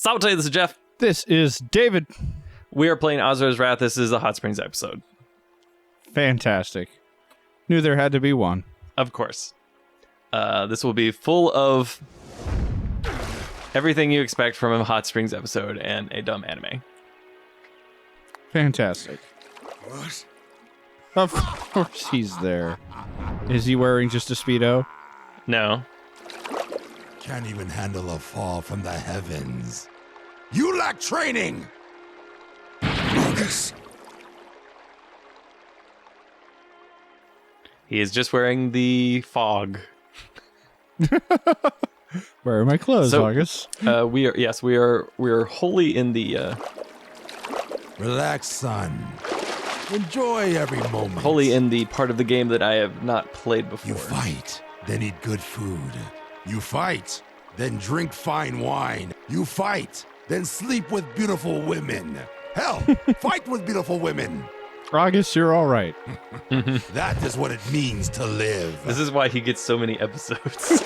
Salve, this is Jeff. This is David. We are playing Asura's Wrath. This is a Hot Springs episode. Fantastic. Knew there had to be one. Of course. This will be full of everything you expect from a Hot Springs episode and a dumb anime. Fantastic. What? Of course he's there. Is he wearing just a Speedo? No. Can't even handle a fall from the heavens. You lack training! Marcus! He is just wearing the fog. Where are my clothes, August? We are wholly in the Relax, son. Enjoy every moment. wholly in the part of the game that I have not played before. You fight, then eat good food. You fight, then drink fine wine. You fight, then sleep with beautiful women. Hell, fight with beautiful women. August, you're all right. That is what it means to live. This is why he gets so many episodes.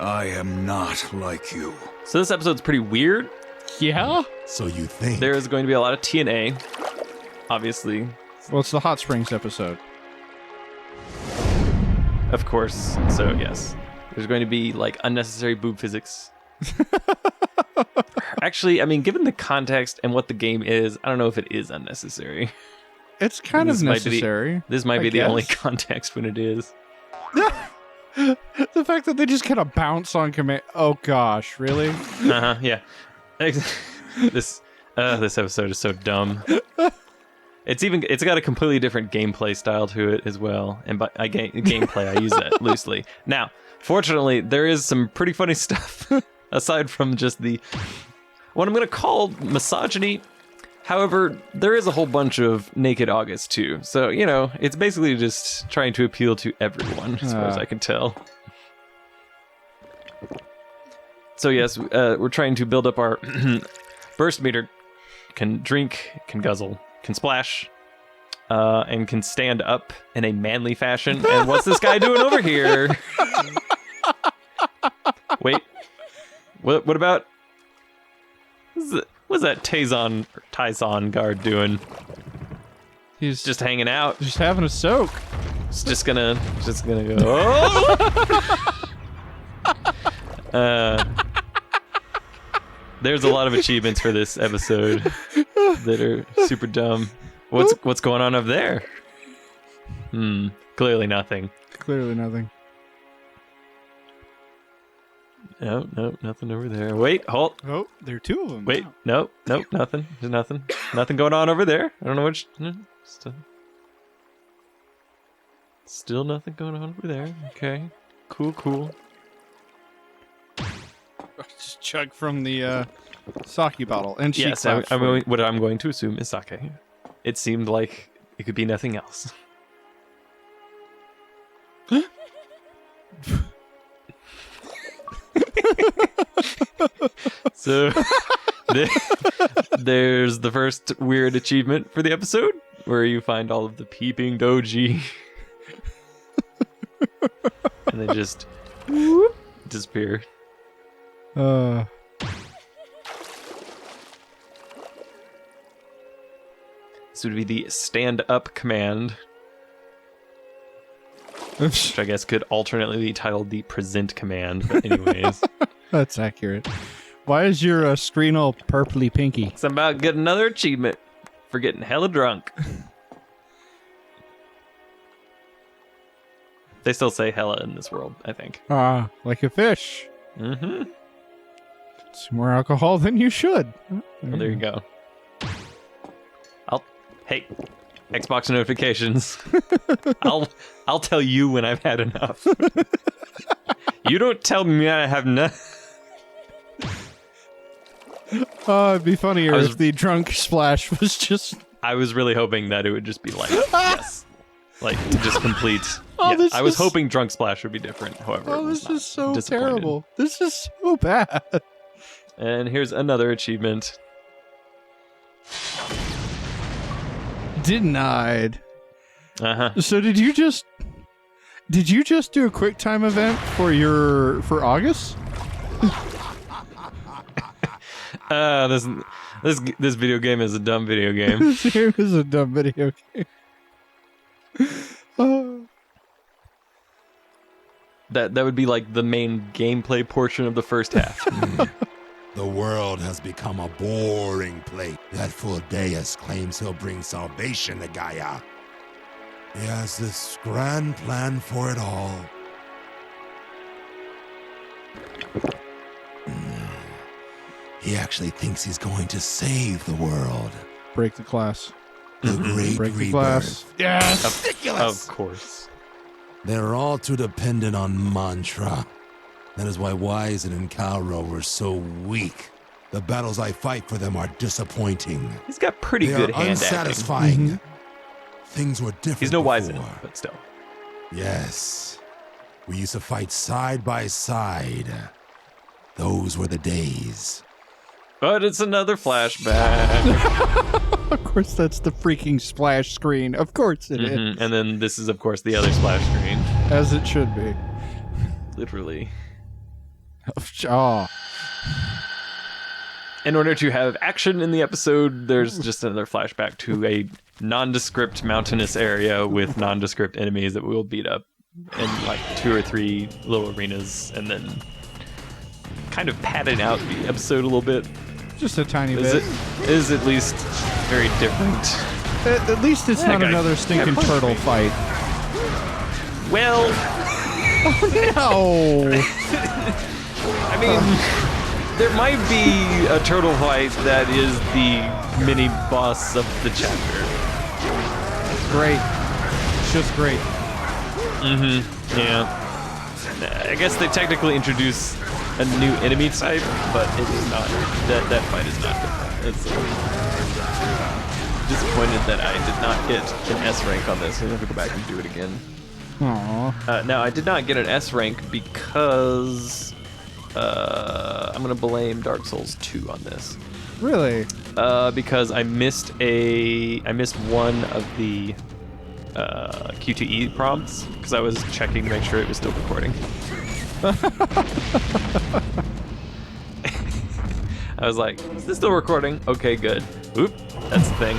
I am not like you. So this episode's pretty weird. Yeah? So you think. There is going to be a lot of TNA, obviously. Well, it's the Hot Springs episode. Of course. So, yes. There's going to be, like, unnecessary boob physics. Actually, I mean, given the context and what the game is, I don't know if it is unnecessary. It's kind of necessary. This might be the only context when it is. The fact that they just kind of bounce on command. Oh, gosh, really? Uh-huh, yeah. This episode is so dumb. It's got a completely different gameplay style to it as well. And by gameplay, I use that loosely. Now, fortunately, there is some pretty funny stuff aside from just what I'm going to call misogyny. However, there is a whole bunch of naked August too. So, you know, it's basically just trying to appeal to everyone, as far as I can tell. So yes, we're trying to build up our burst meter. Can drink, can guzzle, can splash, and can stand up in a manly fashion. And what's this guy doing over here? Wait, what about? What's that Tyson guard doing? He's Just hanging out. just having a soak. Just gonna go. Oh! There's a lot of achievements for this episode that are super dumb. What's going on up there? Clearly nothing. Clearly nothing. No, nothing over there. Wait, hold. Oh, there are two of them. Wait, now. nope, nothing. There's nothing. Nothing going on over there. I don't know which. Still nothing going on over there. Okay. Cool. Just chug from the sake bottle. And she Yes, claps for it. what I'm going to assume is sake. It seemed like it could be nothing else. So, there's the first weird achievement for the episode, where you find all of the peeping doji. And they just disappear. This would be the stand-up command, which I guess could alternately be titled the present command, but anyways. That's accurate. Why is your screen all purpley pinky? It's about getting another achievement for getting hella drunk. They still say hella in this world, I think. Like a fish. Mm-hmm. It's more alcohol than you should. Well, there you go. Hey, Xbox notifications. I'll tell you when I've had enough. You don't tell me I have enough. It'd be funnier if the drunk splash was just... I was really hoping that it would just be like, yes. Like, to just complete. Oh, Yeah, I was hoping drunk splash would be different, however. Oh, it was this not. is so Disappointed. terrible. This is so bad. And here's another achievement. Denied. Uh-huh. So did you just... Did you just do a quick time event for August? This video game is a dumb video game. This game is a dumb video game. That would be like the main gameplay portion of the first half. The world has become a boring place. That fool Deus claims he'll bring salvation to Gaia. He has this grand plan for it all. He actually thinks he's going to save the world. Break the glass. The great Break the rebirth. glass. Yes. Ridiculous! Of course. They're all too dependent on mantra. That is why Wise and Calro were so weak. The battles I fight for them are disappointing. He's got pretty They good are hand unsatisfying. acting. Things were different He's no wise in before. it, but still. Yes. We used to fight side by side. Those were the days. But it's another flashback. Of course, that's the freaking splash screen. Of course it is. And then this is, of course, the other splash screen. As it should be. Literally. Oh. In order to have action in the episode, there's just another flashback to a nondescript mountainous area with nondescript enemies that we will beat up in like 2 or 3 little arenas, and then kind of padding out the episode a little bit. Just a tiny Is bit. it is at least very different. At least it's not guy- another stinking punch turtle me. fight. Well, No. I mean, there might be a turtle fight that is the mini boss of the chapter. Great. It's just great. Yeah. I guess they technically introduce a new enemy type, but it is not. That fight is not different. It's disappointed that I did not get an S rank on this. I have to go back and do it again. Aww. Now, I did not get an S rank because I'm gonna blame Dark Souls 2 on this. Really? Because I missed one of the QTE prompts because I was checking to make sure it was still recording. I was like, is this still recording? Okay, good. Oop, that's the thing.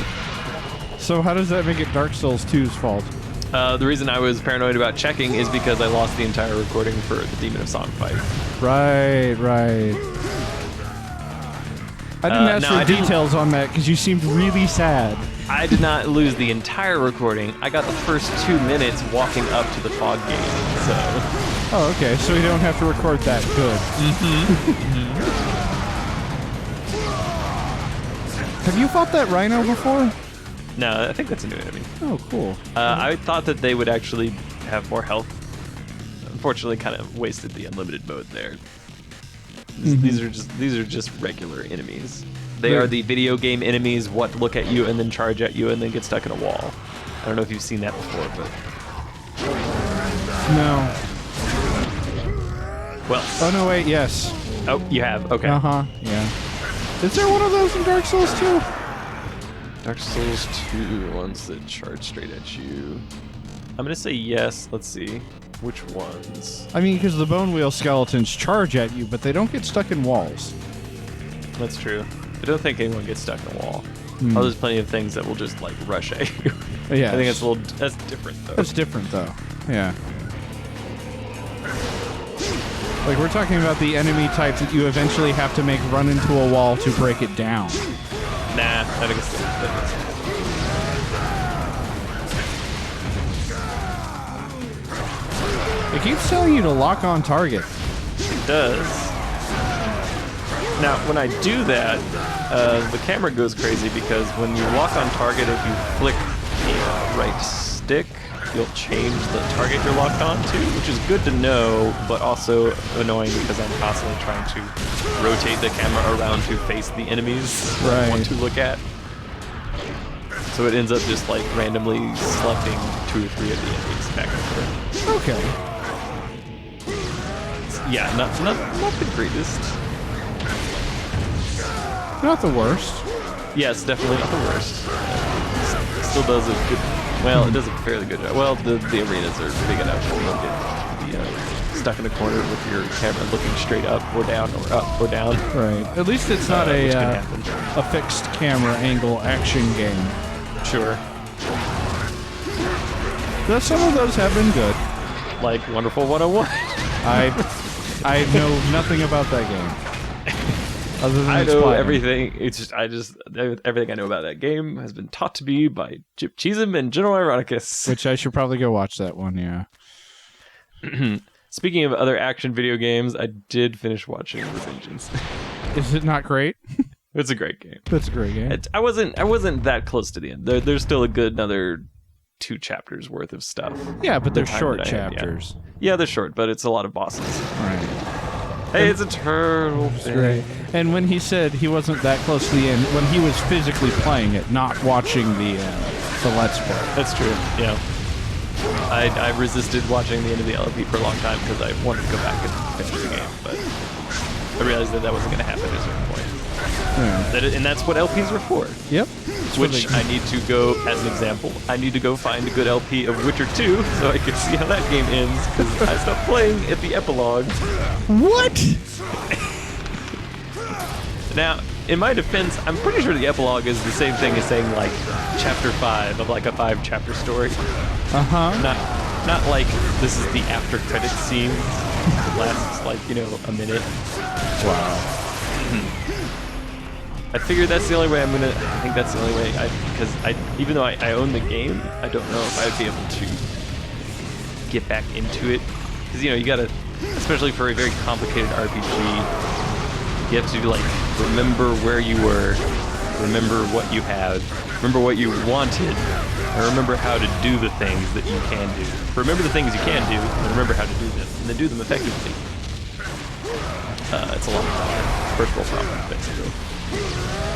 So how does that make it Dark Souls 2's fault? The reason I was paranoid about checking is because I lost the entire recording for the Demon of Song fight. Right. I didn't ask no, I for didn't- details on that because you seemed really sad. I did not lose the entire recording. I got the first 2 minutes walking up to the fog gate, so... Oh, okay. So you don't have to record that. Good. Have you fought that rhino before? No, I think that's a new enemy. Oh, cool. I thought that they would actually have more health. Unfortunately, kind of wasted the unlimited mode there. These are just regular enemies. They are the video game enemies. What look at you and then charge at you and then get stuck in a wall. I don't know if you've seen that before, but No. well. Oh, no, wait. Yes. Oh, you have. Okay. Uh-huh. Yeah. Is there one of those in Dark Souls 2? Dark Souls 2, ones that charge straight at you. I'm gonna say yes. Let's see. Which ones? I mean, because the bone wheel skeletons charge at you, but they don't get stuck in walls. That's true. I don't think anyone gets stuck in a wall. Oh, there's plenty of things that will just like rush at you. Yeah. I think that's different though. That's different, though. Yeah. Like, we're talking about the enemy type that you eventually have to make run into a wall to break it down. Nah, I think it's It keeps telling you to lock on target. It does. Now, when I do that, the camera goes crazy because when you walk on target, if you flick the right stick, you'll change the target you're locked on to, which is good to know, but also annoying because I'm constantly trying to rotate the camera around to face the enemies that I want Right. to look at. So it ends up just like randomly selecting 2 or 3 of the enemies back and forth. Okay. Yeah, not the greatest. Not the worst. Yes, definitely not the worst. Still does a Well, it does a fairly good job. Well, the arenas are big enough that you don't get stuck in a corner with your camera looking straight up or down or up or down. Right. At least it's not which can happen. a fixed camera angle action game. Sure. Though some of those have been good. Like Wonderful 101. I know nothing about that game. Other than I its know platinum. everything. Everything I know about that game has been taught to me by Chip Cheesem and General Ironicus. Which I should probably go watch that one, yeah. Speaking of other action video games, I did finish watching Revengeance. Is it not great? It's a great game. That's a great game. I wasn't that close to the end. There's still a good another 2 chapters worth of stuff. Yeah, but they're the time short that I had, chapters. Yeah, they're short, but it's a lot of bosses. Right. Hey, it's a turtle thing. Great. And when he said he wasn't that close to the end, when he was physically playing it, not watching the Let's Play. That's true. Yeah. I resisted watching the end of the LP for a long time because I wanted to go back and finish the game, but I realized that wasn't going to happen at a certain point. Yeah. And that's what LPs are for. Yep. Which I need to go, as an example, I need to go find a good LP of Witcher 2 so I can see how that game ends, because I stopped playing at the epilogue. What? Now, in my defense, I'm pretty sure the epilogue is the same thing as saying, like, chapter 5 of, like, a 5-chapter story. Uh-huh. Not like this is the after credits scene. It lasts, like, a minute. Wow. I figured that's the only way I think that's the only way, because even though I own the game, I don't know if I'd be able to get back into it. Because, you gotta, especially for a very complicated RPG, you have to, like, remember where you were, remember what you had, remember what you wanted, and remember how to do the things that you can do. Remember the things you can do, and remember how to do them, and then do them effectively. It's a long problem. First world problem, basically.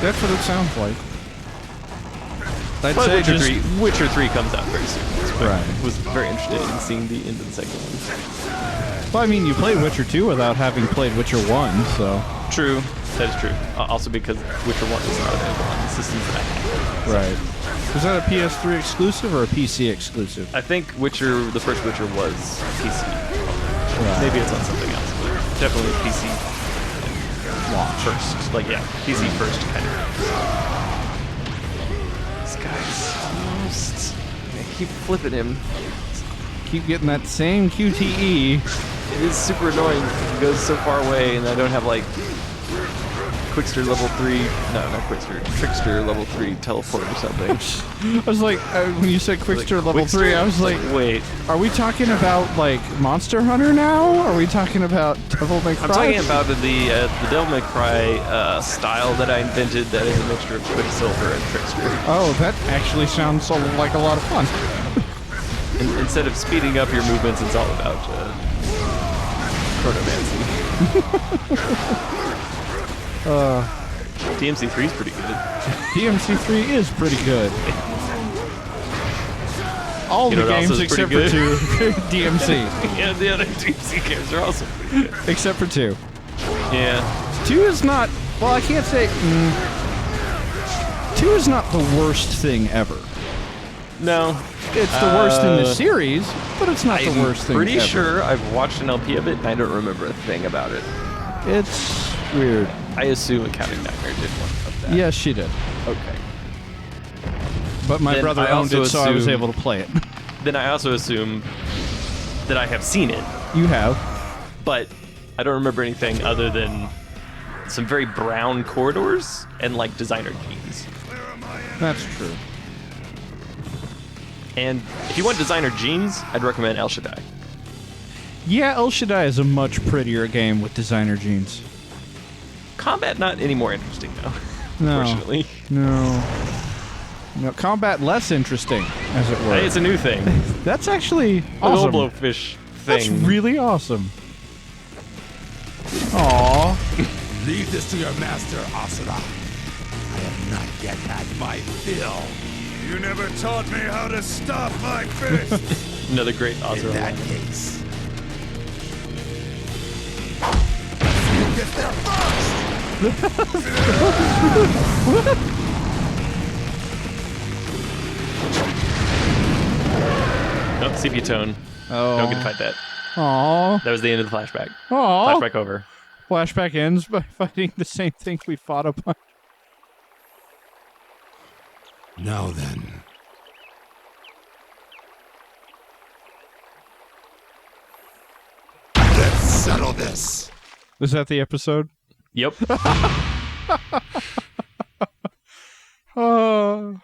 That's what it sounds like. I'd But say Witcher 3 comes out very soon. So Right. I was very interested in seeing the end of the second one. Well, I mean, you played Witcher 2 without having played Witcher 1, so... True. That is true. Also because Witcher 1 was not available on the systems that I had. Right. Was that a PS3 exclusive or a PC exclusive? I think the first Witcher was PC. Right. Maybe it's on something else, but definitely PC launch first. Like, yeah, PC first kind of. This guy's almost... I keep flipping him. Keep getting that same QTE. It is super annoying. It goes so far away, and I don't have, like, Quickster level 3... No, not Quickster. Trickster level 3 teleport or something. I was like, when you said Quickster level 3, I was like, wait. Are we talking about, like, Monster Hunter now? Are we talking about Devil May Cry? I'm talking about the Devil May Cry style that I invented that is a mixture of Quicksilver and Trickster. Oh, that actually sounds like a lot of fun. Instead of speeding up your movements, it's all about chronomancy. DMC3 is pretty good. DMC3 is pretty good. All You the know what else games is except for pretty 2. DMC. Yeah, the other DMC games are also pretty good. Except for 2. Yeah. 2 is not... Well, I can't say... 2 is not the worst thing ever. No. It's the worst in the series, but it's not the worst thing Pretty ever. sure I've watched an LP of it, and I don't remember a thing about it. It's weird. I assume Accounting Nightmare did one of that. Yes, she did. Okay. But my Then brother I owned also it, so I was assume- able to play it. Then I also assume that I have seen it, You have. but I don't remember anything other than some very brown corridors and, like, designer jeans. That's true. And if you want designer jeans, I'd recommend El Shaddai. Yeah, El Shaddai is a much prettier game with designer jeans. Combat not any more interesting, though. No. Unfortunately. No, combat less interesting, as it were. Hey, it's a new thing. That's actually The awesome. blowfish thing. That's really awesome. Aww. Leave this to your master, Asura. I have not yet had my fill. You never taught me how to stop my fist. Another great In Asura that line. case, you get there first. Sepia tone. Oh. Don't get to fight that. Aw. That was the end of the flashback. Aw. Flashback over. Flashback ends by fighting the same thing we fought a bunch. Now then. Let's settle this. Is that the episode? Yep. Oh,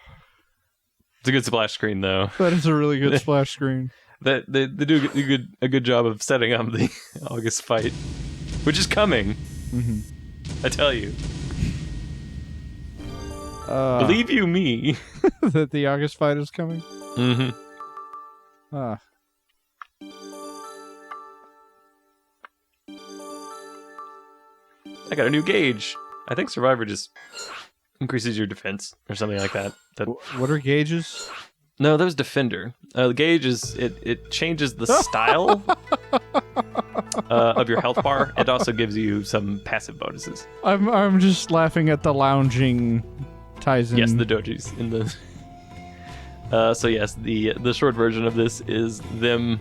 It's a good splash screen, though. that is a really good splash screen. They do a good job of setting up the August fight, which is coming. Mm-hmm. I tell you. Believe you me. That the August fight is coming? Mm-hmm. Ah. I got a new gauge. I think Survivor just increases your defense or something like that. What are gauges? No, that was Defender. The gauge is it changes the style of your health bar. It also gives you some passive bonuses. I'm just laughing at the lounging Tizen. Yes, the dojis in the. So yes, the short version of this is them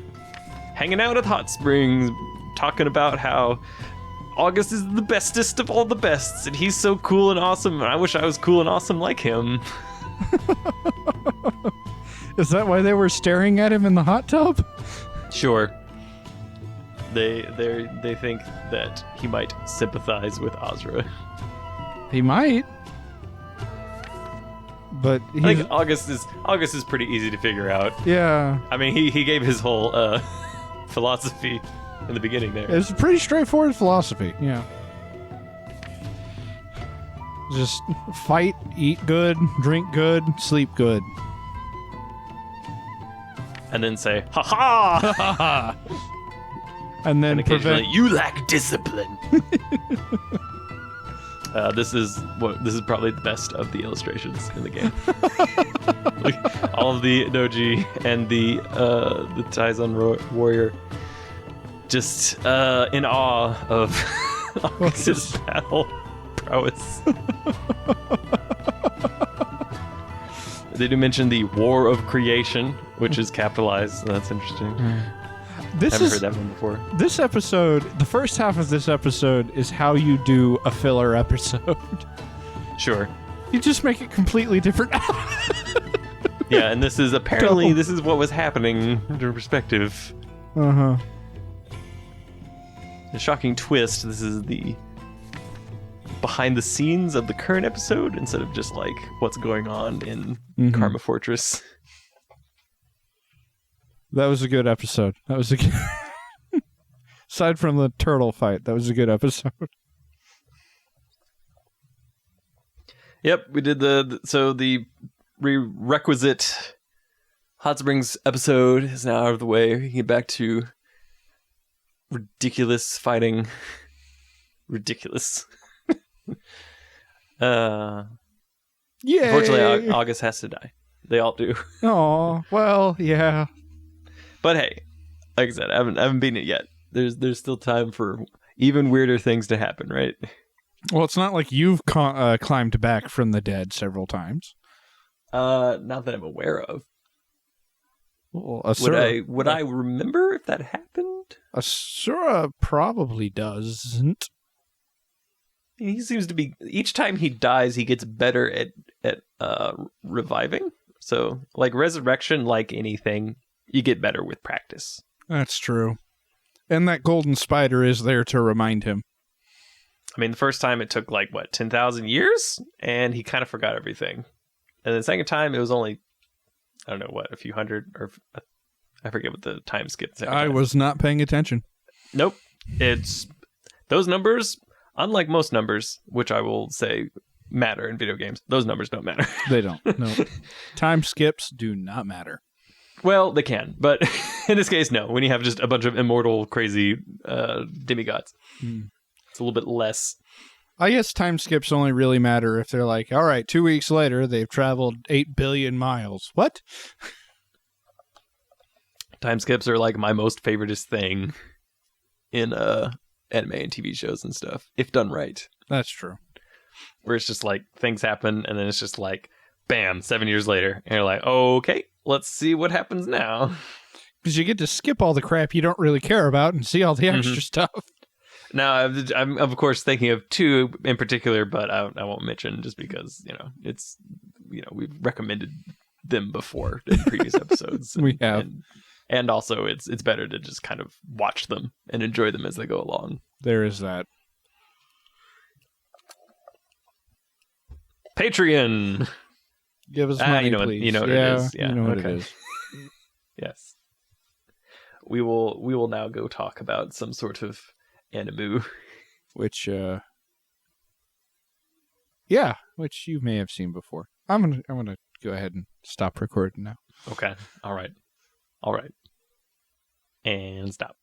hanging out at hot springs, talking about how August is the bestest of all the bests, and he's so cool and awesome, and I wish I was cool and awesome like him. Is that why they were staring at him in the hot tub? Sure. They think that he might sympathize with Asura. He might. But I think August is pretty easy to figure out. yeah, I mean, he gave his whole philosophy in the beginning there. it's a pretty straightforward philosophy. Yeah. Just fight, eat good, drink good, sleep good. And then say, "Ha ha!" And then And occasionally, prevent. "You lack discipline." This is probably the best of the illustrations in the game. Like, all of the doji and the Taizan warrior, just in awe of August's battle prowess. They do mention the War of Creation, which is capitalized. So that's interesting. This Haven't is heard that one before. this episode. The first half of this episode is how you do a filler episode. Sure. You just make it completely different. Yeah, and this is apparently this is what was happening in perspective. Uh-huh. A shocking twist. This is the behind the scenes of the current episode instead of just like what's going on in Karma Fortress. That was a good episode. That was a good... Aside from the turtle fight, that was a good episode. Yep, we did the requisite Hot Springs episode is now out of the way. We can get back to ridiculous fighting. Ridiculous. Yeah. Unfortunately, August has to die. They all do. Oh, well, yeah. But hey, like I said, I haven't beaten it yet. There's still time for even weirder things to happen, right? Well, it's not like you've climbed back from the dead several times. Not that I'm aware of. Well, Would I remember if that happened? Asura probably doesn't. He seems to be each time he dies, he gets better at reviving. So, like resurrection, like anything, you get better with practice. That's true. And that golden spider is there to remind him. I mean, the first time it took like 10,000 years, and he kind of forgot everything. And the second time, it was only, I don't know a few hundred, or I forget what the time skip. I was not paying attention. Nope. It's those numbers, unlike most numbers, which I will say matter in video games. Those numbers don't matter. They don't. No. Time skips do not matter. Well, they can, but in this case, no. When you have just a bunch of immortal, crazy demigods, it's a little bit less. I guess time skips only really matter if they're like, all right, 2 weeks later, they've traveled 8 billion miles. What? Time skips are like my most favoritist thing in anime and TV shows and stuff, if done right. That's true. Where it's just like things happen, and then it's just like, bam, 7 years later, and you're like, okay, let's see what happens now. Because you get to skip all the crap you don't really care about and see all the extra stuff. Now, I'm of course thinking of two in particular, but I won't mention just because it's we've recommended them before in previous episodes. We have, and also it's better to just kind of watch them and enjoy them as they go along. There is that. Patreon. Give us money, please. please. You know what it is. Yeah, you know what okay. it is. Yes. We will now go talk about some sort of anime. Which you may have seen before. I'm gonna go ahead and stop recording now. Okay. All right. And stop.